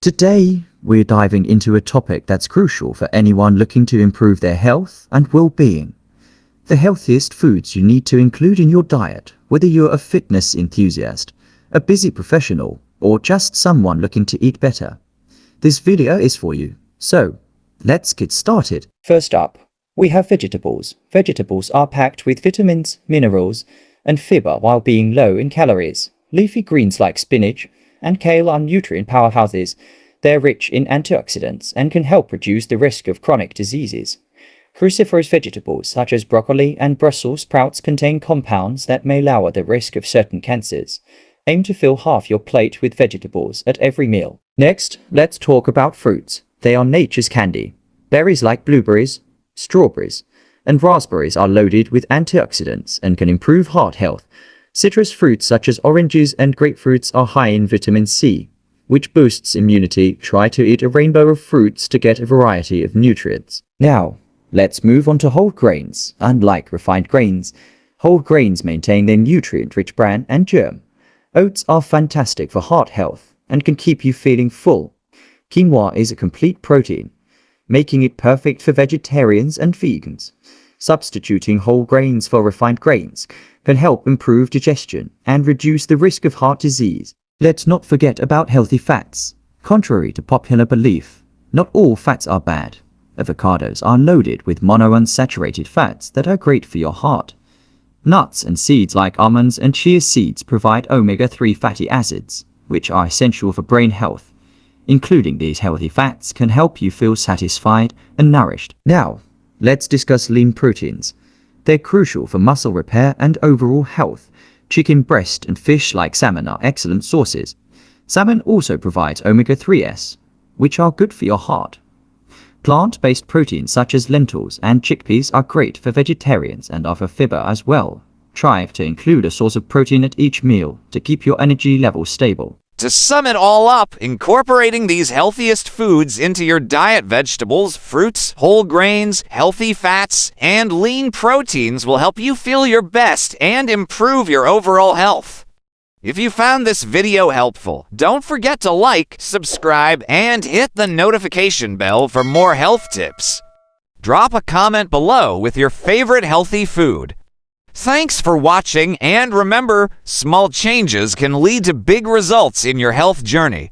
Today, we're diving into a topic that's crucial for anyone looking to improve their health and well-being. The healthiest foods you need to include in your diet, whether you're a fitness enthusiast, a busy professional, or just someone looking to eat better. This video is for you. So, let's get started. First up, we have vegetables. Vegetables are packed with vitamins, minerals, and fiber while being low in calories. Leafy greens like spinach and kale are nutrient powerhouses. They're rich in antioxidants and can help reduce the risk of chronic diseases. Cruciferous vegetables such as broccoli and Brussels sprouts contain compounds that may lower the risk of certain cancers. Aim to fill half your plate with vegetables at every meal. Next, let's talk about fruits. They are nature's candy. Berries like blueberries, strawberries, and raspberries are loaded with antioxidants and can improve heart health. Citrus fruits such as oranges and grapefruits are high in vitamin C, which boosts immunity. Try to eat a rainbow of fruits to get a variety of nutrients. Now, let's move on to whole grains. Unlike refined grains, whole grains maintain their nutrient-rich bran and germ. Oats are fantastic for heart health and can keep you feeling full. Quinoa is a complete protein, making it perfect for vegetarians and vegans. Substituting whole grains for refined grains can help improve digestion and reduce the risk of heart disease. Let's not forget about healthy fats. Contrary to popular belief, not all fats are bad. Avocados are loaded with monounsaturated fats that are great for your heart. Nuts and seeds like almonds and chia seeds provide omega-3 fatty acids, which are essential for brain health. Including these healthy fats can help you feel satisfied and nourished. Now, let's discuss lean proteins. They're crucial for muscle repair and overall health. Chicken breast and fish like salmon are excellent sources. Salmon also provides omega-3s, which are good for your heart. Plant-based proteins such as lentils and chickpeas are great for vegetarians and offer fiber as well. Try to include a source of protein at each meal to keep your energy levels stable. To sum it all up, incorporating these healthiest foods into your diet, vegetables, fruits, whole grains, healthy fats, and lean proteins will help you feel your best and improve your overall health. If you found this video helpful, don't forget to like, subscribe, and hit the notification bell for more health tips. Drop a comment below with your favorite healthy food. Thanks for watching, and remember, small changes can lead to big results in your health journey.